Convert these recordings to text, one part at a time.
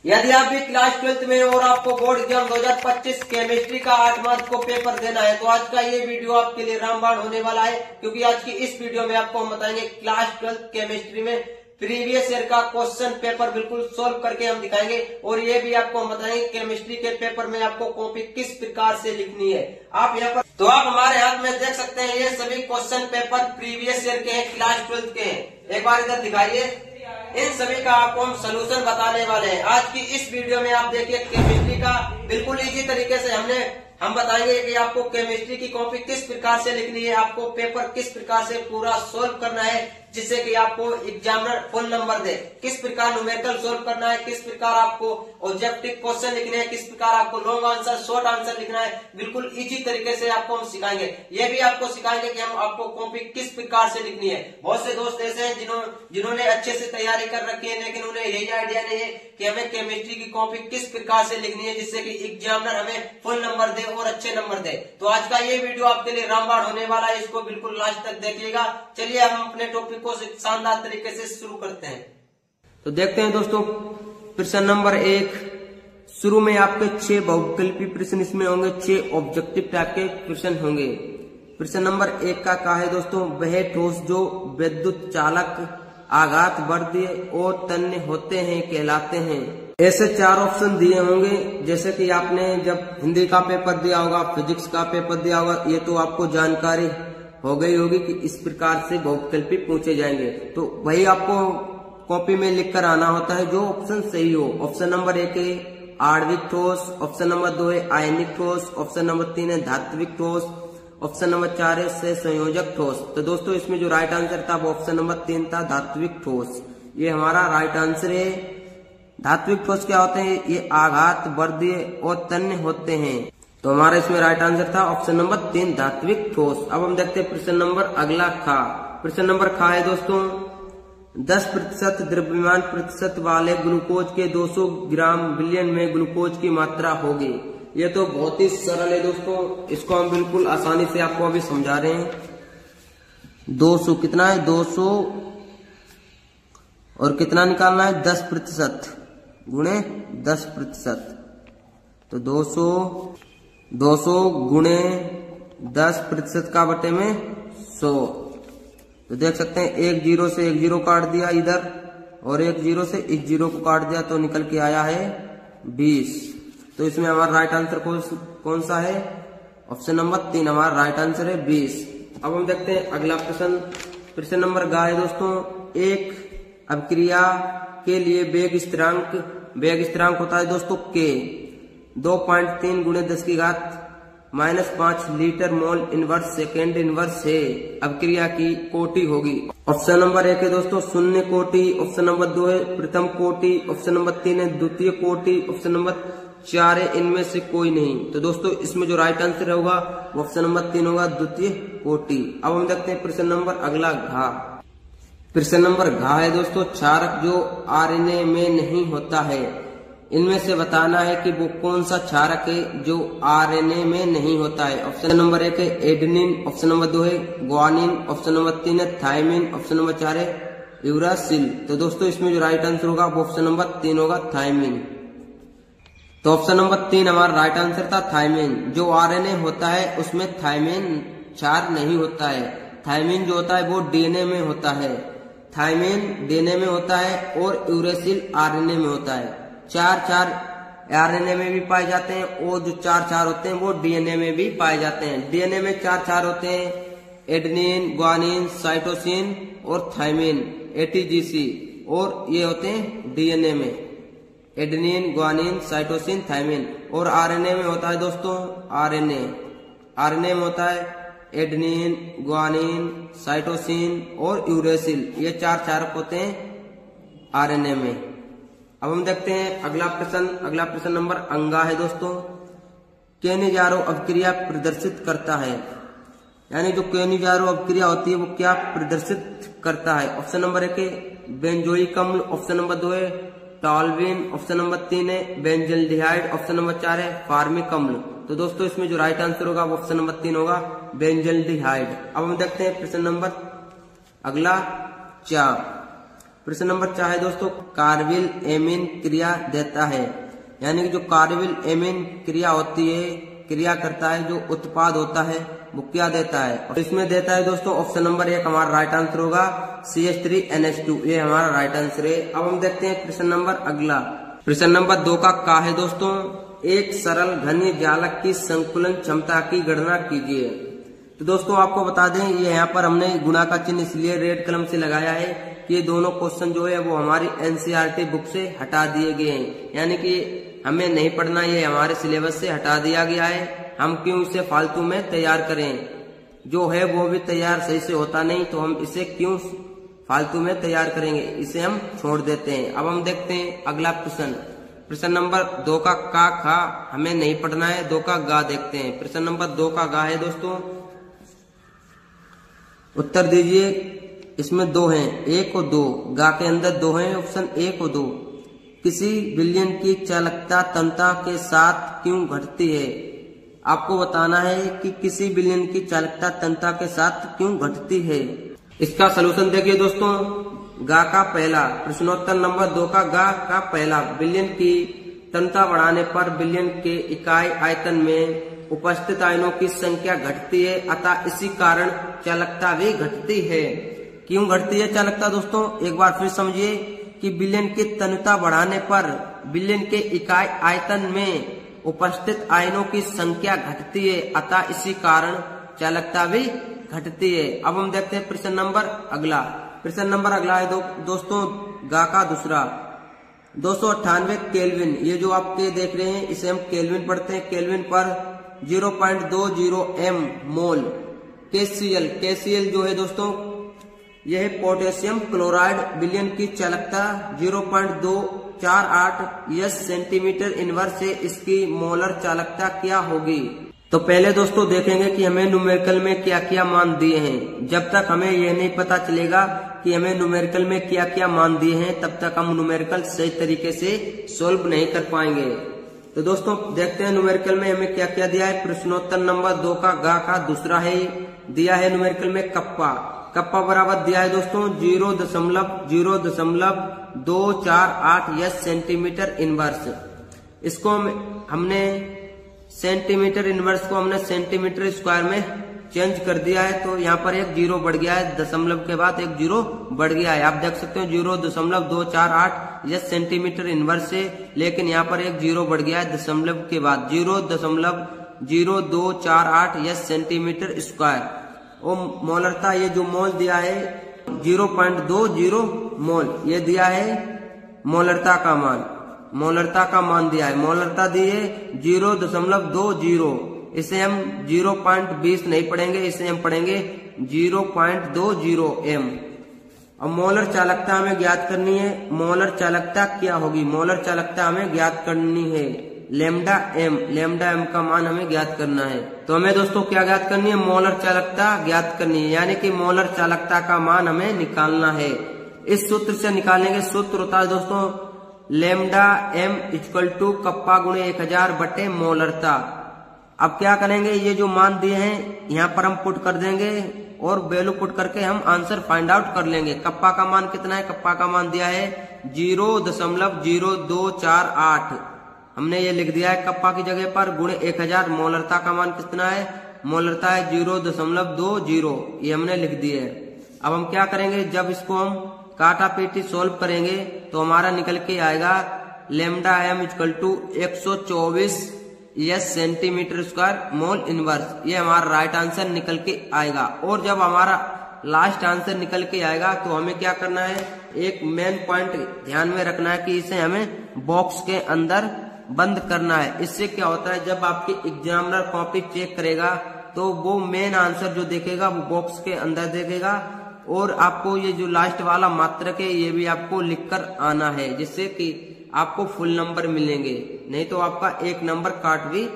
यदि आप भी क्लास 12th में और आपको बोर्ड एग्जाम 2025 केमिस्ट्री का 8 मार्च को पेपर देना है तो आज का ये वीडियो आपके लिए रामबाण होने वाला है, क्योंकि आज की इस वीडियो में आपको हम बताएंगे क्लास 12th केमिस्ट्री में प्रीवियस ईयर का क्वेश्चन पेपर बिल्कुल सोल्व करके हम दिखाएंगे। और ये भी आपको हम बताएंगे केमिस्ट्री के पेपर में आपको कॉपी किस प्रकार से लिखनी है। आप यहाँ पर तो आप हमारे हाथ में देख सकते हैं, ये सभी क्वेश्चन पेपर प्रीवियस ईयर के हैं, क्लास 12th के हैं। एक बार इधर दिखाइए, इन सभी का आपको हम सोल्यूशन बताने वाले हैं। आज की इस वीडियो में आप देखिए केमिस्ट्री का बिल्कुल इजी तरीके से हम बताएंगे कि आपको केमिस्ट्री की कॉपी किस प्रकार से लिखनी है, आपको पेपर किस प्रकार से पूरा सोल्व करना है जिससे कि आपको एग्जामिनर फुल नंबर दे, किस प्रकार न्यूमेरिकल सोल्व करना है, किस प्रकार आपको ऑब्जेक्टिव क्वेश्चन लिखने हैं, किस प्रकार आपको लॉन्ग आंसर शॉर्ट आंसर लिखना है। बिल्कुल इजी तरीके से आपको हम सिखाएंगे। ये भी आपको सिखाएंगे कि हम आपको कॉपी किस प्रकार से लिखनी है। बहुत से दोस्त ऐसे हैं जिन्होंने अच्छे से तैयारी कर रखी है, लेकिन उन्हें यही आइडिया नहीं है कि हमें केमिस्ट्री की कॉपी किस प्रकार से लिखनी है जिससे कि एग्जामिनर हमें फुल नंबर दे और अच्छे नंबर दे। तो आज का ये वीडियो आपके लिए रामबाण होने वाला है, इसको बिल्कुल लास्ट तक देखिएगा। चलिए हम अपने टॉपिक को शानदार तरीके से शुरू करते हैं। तो देखते हैं दोस्तों, प्रश्न नंबर 1। शुरू में आपके 6 बहुविकल्पी प्रश्न इसमें होंगे, 6 ऑब्जेक्टिव टाइप के प्रश्न होंगे। प्रश्न नंबर 1 का क्या है दोस्तों, वह ठोस जो विद्युत चालक आघात वर्धीय और तन्य होते हैं कहलाते हैं। ऐसे 4 ऑप्शन दिए होंगे, जैसे कि आपने जब हिंदी का पेपर दिया होगा, फिजिक्स का पेपर दिया होगा, ये तो आपको जानकारी हो गई होगी कि इस प्रकार से बहुविकल्पी पूछे जाएंगे। तो वही आपको कॉपी में लिखकर आना होता है जो ऑप्शन सही हो। ऑप्शन नंबर 1 है आणविक ठोस, ऑप्शन नंबर 2 है आयनिक ठोस, ऑप्शन नंबर 3 है धात्विक ठोस, ऑप्शन नंबर 4 है संयोजक ठोस। तो दोस्तों इसमें जो राइट आंसर था वो ऑप्शन नंबर 3 था, धात्विक ठोस। ये हमारा राइट आंसर है। धात्विक ठोस क्या होते हैं, ये आघात वर्धीय और तन्य होते हैं। तो हमारा इसमें राइट आंसर था ऑप्शन नंबर 3, धात्विक ठोस। अब हम देखते हैं प्रश्न नंबर अगला खा। प्रश्न नंबर खा है दोस्तों, 10% द्रव्यमान प्रतिशत वाले ग्लूकोज के 200 ग्राम बिलियन में ग्लूकोज की मात्रा होगी। ये तो बहुत ही सरल है दोस्तों, इसको हम बिल्कुल आसानी से आपको अभी समझा रहे हैं। 200 कितना है, 200 और कितना निकालना है, 10% गुणे 10%। तो 200 गुणे 10% का बटे में 100। तो देख सकते हैं 1 0 से 1 0 काट दिया इधर, और 1 0 से इस 0 को काट दिया, तो निकल के आया है 20। तो इसमें हमारा राइट आंसर कौन सा है, ऑप्शन नंबर 3 हमारा राइट आंसर है 20। अब हम देखते हैं अगला प्रश्न। प्रश्न नंबर गा है दोस्तों, एक अभिक्रिया के लिए वेग स्थिरांक होता है दोस्तों K 2.3 गुणे 10 की घात -5 litre mole inverse second inverse है। अभिक्रिया की कोटि होगी। ऑप्शन नंबर 1 है दोस्तों शून्य कोटि, ऑप्शन नंबर 2 है प्रथम कोटि, ऑप्शन नंबर 3 है द्वितीय कोटि, ऑप्शन नंबर 4 है इनमें से कोई नहीं। तो दोस्तों इसमें जो राइट आंसर होगा वो ऑप्शन नंबर 3 होगा, द्वितीय कोटि। अब हम देखते हैं प्रश्न नंबर अगला घा। प्रश्न नंबर घा है दोस्तों, क्षारक जो आरएनए में नहीं होता है, इनमें से बताना है कि वो कौन सा क्षारक है जो आरएनए में नहीं होता है। ऑप्शन नंबर 1 है एडेनिन, ऑप्शन नंबर 2 है ग्वानिन, ऑप्शन नंबर 3 है थायमिन, ऑप्शन नंबर 4 है यूरासिल। तो दोस्तों इसमें जो राइट आंसर होगा वो ऑप्शन नंबर 3 होगा, थायमिन। तो ऑप्शन नंबर 3 हमारा राइट आंसर था, थायमिन। जो आरएनए होता है उसमें थायमिन क्षार नहीं होता है। थायमिन जो होता है वो डीएनए में होता है, थायमिन डीएनए में होता है और यूरेसिल आरएनए में होता है। 4 आरएनए में भी पाए जाते हैं और जो 4 होते हैं वो डीएनए में भी पाए जाते हैं। डीएनए में 4 होते हैं, एडेनिन, ग्वानिन, साइटोसिन और थायमिन एटीजीसी, और ये होते हैं डीएनए में एडेनिन, ग्वानिन, साइटोसिन, थायमिन। और आरएनए में होता है दोस्तों आरएनए में होता है एडेनिन, ग्वानिन, साइटोसिन और यूरेसिल, ये 4 होते हैं आरएनए में। अब हम देखते हैं अगला प्रश्न नंबर अंगा है दोस्तों, केनिजारो अभिक्रिया प्रदर्शित करता है, यानी जो केनिजारो अभिक्रिया होती है वो क्या प्रदर्शित करता है। ऑप्शन नंबर 1 है बेंजोइक अम्ल, ऑप्शन नंबर 2 है टॉल्विन, ऑप्शन नंबर 3 है बेंजल्डिहाइड, ऑप्शन नंबर 4 है फार्मिक अम्ल। तो दोस्तों इसमें जो राइट आंसर होगा वो ऑप्शन नंबर 3 होगा, बेंजल्डिहाइड। अब हम देखते हैं प्रश्न नंबर अगला 4। प्रश्न नंबर 4 है दोस्तों, कार्बिल एमीन क्रिया देता है, यानी कि जो कार्बिल एमीन क्रिया होती है, क्रिया करता है, जो उत्पाद होता है वो क्या देता है। और इसमें देता है दोस्तों ऑप्शन नंबर 1 हमारा राइट आंसर होगा CH3NH2, ये हमारा राइट आंसर है। अब हम देखते हैं प्रश्न नंबर अगला। प्रश्न नंबर 2 का है दोस्तों, एक सरल घनीय जालक की संकुलन क्षमता की गणना कीजिए। तो दोस्तों आपको बता दें, ये यहाँ पर हमने गुणा का चिन्ह इसलिए रेड कलम से लगाया है कि ये दोनों क्वेश्चन जो है वो हमारी NCERT बुक से हटा दिए गए हैं, यानी कि हमें नहीं पढ़ना, ये हमारे सिलेबस से हटा दिया गया है। हम क्यों इसे फालतू में तैयार करें, जो है वो भी तैयार सही से होता नहीं, तो हम इसे क्यों फालतू में तैयार करेंगे, इसे हम छोड़ देते हैं। अब हम देखते हैं अगला प्रश्न। प्रश्न नंबर 2 का खा हमें नहीं पढ़ना है, 2 का गा देखते हैं। प्रश्न नंबर 2 का गा है दोस्तों, उत्तर दीजिए। इसमें 2 हैं, 1 और 2, गा के अंदर 2 हैं, ऑप्शन 1 और 2। किसी विलयन की चालकता तन्यता के साथ क्यों घटती है। आपको बताना है कि किसी विलयन की चालकता तन्यता के साथ क्यों घटती है। इसका सलूशन देखिए दोस्तों, गा का पहला, प्रश्नोत्तर नंबर 2 का गा का पहला, विलयन की तन्यता बढ़ाने पर विलयन के इकाई आयतन में उपस्थित आयनों की संख्या घटती है, अतः इसी कारण चालकता भी घटती है। क्यों घटती है चालकता दोस्तों, एक बार फिर समझिए कि विलयन की तन्यता बढ़ाने पर विलयन के इकाई आयतन में उपस्थित आयनों की संख्या घटती है, अतः इसी कारण चालकता भी घटती है। अब हम देखते हैं प्रश्न नंबर अगला। प्रश्न नंबर अगला है दोस्तों, गा का दूसरा, 298 केल्विन, ये जो आपके देख रहे हैं इसे हम केल्विन पढ़ते हैं। केल्विन पर 0.20 m मोल KCl जो है दोस्तों, यह पोटेशियम क्लोराइड, विलयन की चालकता 0.248 S सेंटीमीटर इनवर्स है, इसकी मोलर चालकता क्या होगी। तो पहले दोस्तों देखेंगे कि हमें न्यूमेरिकल में क्या क्या मान दिए हैं। जब तक हमें यह नहीं पता चलेगा कि हमें न्यूमेरिकल में क्या क्या मान दिए हैं, तब तक हम न्यूमेरिकल सही तरीके से सोल्व नहीं कर पाएंगे। तो दोस्तों देखते हैं न्यूमेरिकल में हमें क्या क्या दिया है। प्रश्नोत्तर नंबर 2 का गा का दूसरा है, दिया है न्यूमेरिकल में कप्पा बराबर दिया है दोस्तों 0.0248 S सेंटीमीटर इनवर्स। इसको हमने सेंटीमीटर इनवर्स को हमने सेंटीमीटर स्क्वायर में चेंज कर दिया है, तो यहाँ पर एक 0 बढ़ गया है, दशमलव के बाद एक 0 बढ़ गया है। आप देख सकते हो 0.248 S सेंटीमीटर इनवर्स से, लेकिन यहाँ पर एक 0 बढ़ गया है दशमलव के बाद, 0.0248 S सेंटीमीटर स्क्वायर। और मोलरता, ये जो मोल दिया है 0.20 मोल, ये दिया है मोलरता का मान, मोलरता का मान दिया है। मोलरता दी है 0.20, इसे हम 0.20 नहीं पढ़ेंगे, इसे हम पढ़ेंगे 0.20 m। अब मोलर चालकता हमें ज्ञात करनी है। मोलर चालकता क्या होगी, मोलर चालकता हमें ज्ञात करनी है लेमडा m का मान हमें ज्ञात करना है। तो हमें दोस्तों क्या ज्ञात करनी है, मोलर चालकता ज्ञात करनी है, यानी कि मोलर चालकता का मान हमें निकालना है। इस सूत्र से निकालने के सूत्र होता है दोस्तों लेमडा m = कप्पा गुणे 1000 बटे मोलरता। अब क्या करेंगे, ये जो मान दिए हैं यहाँ पर हम पुट कर देंगे और वैल्यू पुट करके हम आंसर फाइंड आउट कर लेंगे। कप्पा का मान कितना है, कप्पा का मान दिया है 0.0248, हमने ये लिख दिया है कप्पा की जगह पर, गुणे 1000। मोलरता का मान कितना है, मोलरता है 0.20, ये हमने लिख दिया है। अब हम क्या करेंगे, जब इसको हम काटा पीटी सोल्व करेंगे तो हमारा निकल के आएगा lambda m = 124 S centimetre square mole inverse. ये हमारा राइट आंसर निकल के आएगा। और जब हमारा लास्ट आंसर निकल के आएगा तो हमें क्या करना है, एक मेन पॉइंट ध्यान में रखना है कि इसे हमें बॉक्स के अंदर बंद करना है। इससे क्या होता है, जब आपकी एग्जामिनर कॉपी चेक करेगा तो वो मेन आंसर जो देखेगा वो बॉक्स के अंदर देखेगा, और आपको ये जो लास्ट वाला मात्रक है ये भी आपको लिखकर आना है, जिससे कि आपको फुल नंबर मिलेंगे, नहीं तो आपका एक नंबर काट भी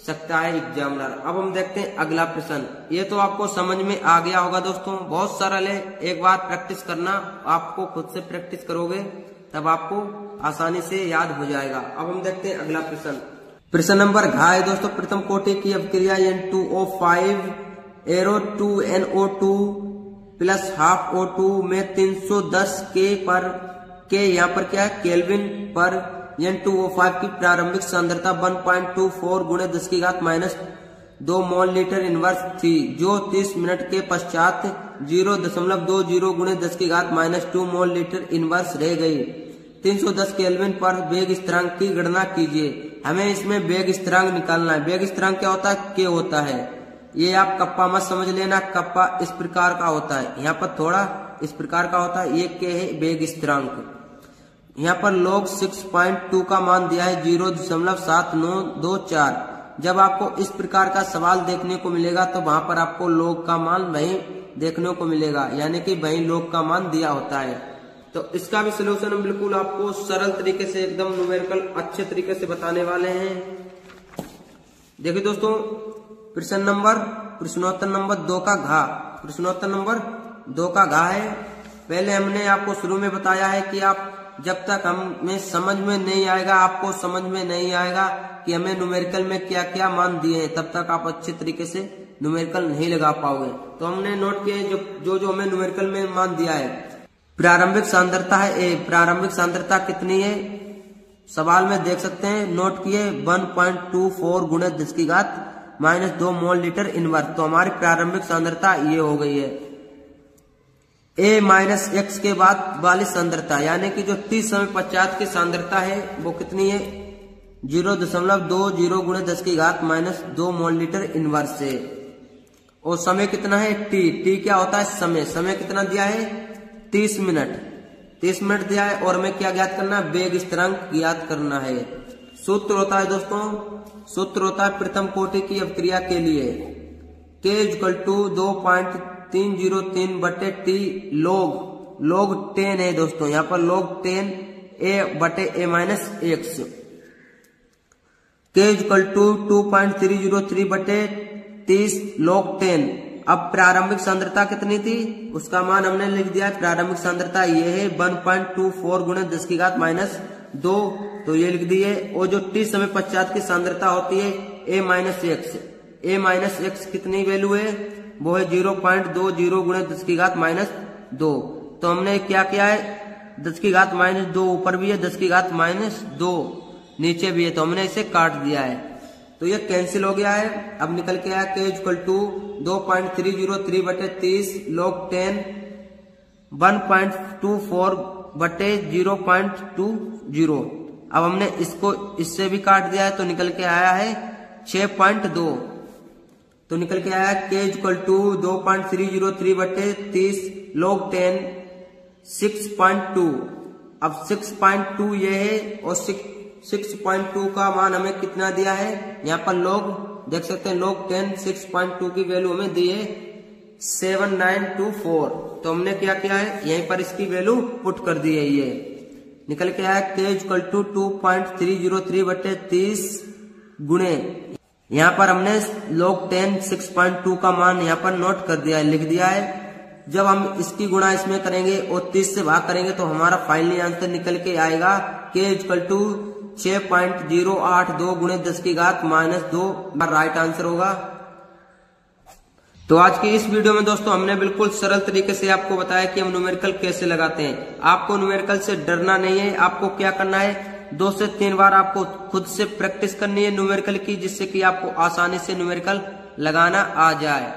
सकता है एग्जामिनर। अब हम देखते हैं अगला प्रश्न। ये तो आपको समझ में आ गया होगा दोस्तों, बहुत सरल है, एक बार प्रैक्टिस करना, आपको खुद से प्रैक्टिस करोगे तब आपको आसानी से याद हो जाएगा। अब हम देखते हैं अगला प्रश्न। प्रश्न नंबर घ है दोस्तों, प्रथम कोटि की अभिक्रिया N2O5 arrow 2NO2 plus half O2 में 310 के यहाँ पर क्या है केल्विन पर N2O5 की प्रारंभिक सांद्रता 1.24 गुणे 10⁻² मोल लीटर इनवर्स थी, जो 30 मिनट के पश्चात 0.20 गुणे 10⁻² मोल लीटर इनवर्स रह गई। 310 केल्विन पर वेग स्थिरांक की गणना कीजिए। हमें इसमें वेग स्थिरांक निकालना है। वेग स्थिरांक क्या होता है? के होता है। ये आप कप्पा मत समझ लेना, कप्पा इस प्रकार का होता है, यहाँ पर थोड़ा इस प्रकार का होता है। ये के है वेग स्थिरांक। यहाँ पर log 6.2 का मान दिया है 0.7924। जब आपको इस प्रकार का सवाल देखने को मिलेगा तो वहां पर आपको log का मान वही देखने को मिलेगा, यानी कि वही log का मान दिया होता है। तो इसका भी सलूशन हम बिल्कुल आपको सरल तरीके से एकदम न्यूमेरिकल अच्छे तरीके से बताने वाले हैं। देखिए दोस्तों, प्रश्नोत्तर नंबर 2 का घ। प्रश्नोत्तर नंबर 2 का घ है। पहले हमने आपको शुरू में बताया है कि आप जब तक हमें समझ में नहीं आएगा, आपको समझ में नहीं आएगा कि हमें न्यूमेरिकल में क्या क्या मान दिए हैं, तब तक आप अच्छे तरीके से न्यूमेरिकल नहीं लगा पाओगे। तो हमने नोट किए जो हमें न्यूमेरिकल में मान दिया है। प्रारंभिक सांद्रता है ए। प्रारंभिक सांद्रता कितनी है? सवाल में देख सकते हैं, नोट किए 1.24 गुणे 10⁻² मोल लीटर इनवर्स। तो हमारी प्रारंभिक सांद्रता ये हो गई है। A माइनस एक्स के बाद वाली सांद्रता, यानी कि जो 30 समय पश्चात की सांद्रता है वो कितनी है? 0.20 गुणे 10⁻² मोल लीटर इनवर्स है। और समय कितना है? टी क्या होता है? समय। समय कितना दिया है? 30 मिनट। 30 मिनट दिया है। और हमें क्या ज्ञात करना है? वेग स्थिरांक ज्ञात करना है। सूत्र होता है दोस्तों, सूत्र होता है प्रथम कोटि की अवक्रिया के लिए K = 2.303 बटे T log 10 है दोस्तों। यहाँ पर log 10 A बटे A माइनस एक्स। K = 2.303 बटे 30 log 10। अब प्रारंभिक सांद्रता कितनी थी उसका मान हमने लिख दिया है। प्रारंभिक सांद्रता ये है 1.24 गुणे 10⁻²। तो ये लिख दिए। और जो T समय पश्चात की सांद्रता होती है A minus x. A minus x कितनी वैल्यू है? वो है 0.20 गुणे 10⁻²। तो हमने क्या किया है? 10⁻² ऊपर भी है, 10⁻² नीचे भी है, तो हमने इसे काट दिया है। तो ये कैंसिल हो गया है। अब निकल के आया K = 2.303 बटे 30 log 10 1.24 बटे 0.20। अब हमने इसको इससे भी काट दिया है, तो निकल के आया है 6.2। तो निकल के आया K = 2.303 बटे 30 log 10 6.2। अब 6.2 ये है और 6.2 का मान हमें कितना दिया है? यहाँ पर log देख सकते हैं, log 10 6.2 की वैल्यू हमें दी है 7924। तो हमने क्या किया है? यहीं पर इसकी वैल्यू पुट कर दी है। ये निकल के आया K = 2.303 बटे 30 गुणे, यहाँ पर हमने log 10 6.2 का मान यहाँ पर नोट कर दिया है, लिख दिया है। जब हम इसकी गुणा इसमें करेंगे और 30 से भाग करेंगे तो हमारा फाइनली आंसर निकल के आएगा K = 6.082 गुणे 10⁻²। राइट आंसर होगा। तो आज की इस वीडियो में दोस्तों हमने बिल्कुल सरल तरीके से आपको बताया कि हम न्यूमेरिकल कैसे लगाते हैं। आपको न्यूमेरिकल से डरना नहीं है। आपको क्या करना है? 2 से 3 बार आपको खुद से प्रैक्टिस करनी है न्यूमेरिकल की, जिससे कि आपको आसानी से न्यूमेरिकल लगाना आ जाए।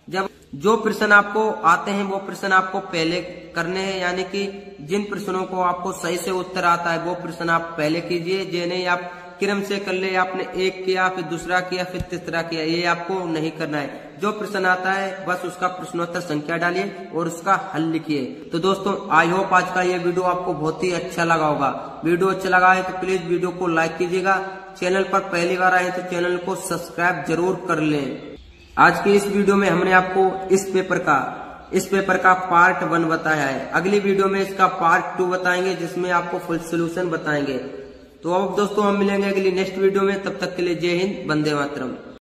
जब जो प्रश्न आपको आते हैं वो प्रश्न आपको पहले करने हैं, यानी कि जिन प्रश्नों को आपको सही से उत्तर आता है वो प्रश्न आप पहले कीजिए। जे नहीं आप क्रम से कर ले, आपने एक किया फिर दूसरा किया फिर तीसरा किया, ये आपको नहीं करना है। जो प्रश्न आता है बस उसका प्रश्नोत्तर संख्या डालिए और उसका हल लिखिए। तो दोस्तों आई होप आज का ये वीडियो आपको बहुत ही अच्छा लगा होगा। वीडियो अच्छा लगा है तो प्लीज वीडियो को लाइक कीजिएगा। चैनल पर पहली बार आए तो चैनल को सब्सक्राइब जरूर कर लें। आज की इस वीडियो में हमने आपको इस पेपर का पार्ट 1 बताया है। अगली वीडियो में इसका पार्ट 2 बताएंगे, जिसमें आपको फुल सोल्यूशन बताएंगे। तो अब दोस्तों हम मिलेंगे अगली नेक्स्ट वीडियो में। तब तक के लिए जय हिंद, वंदे मातरम।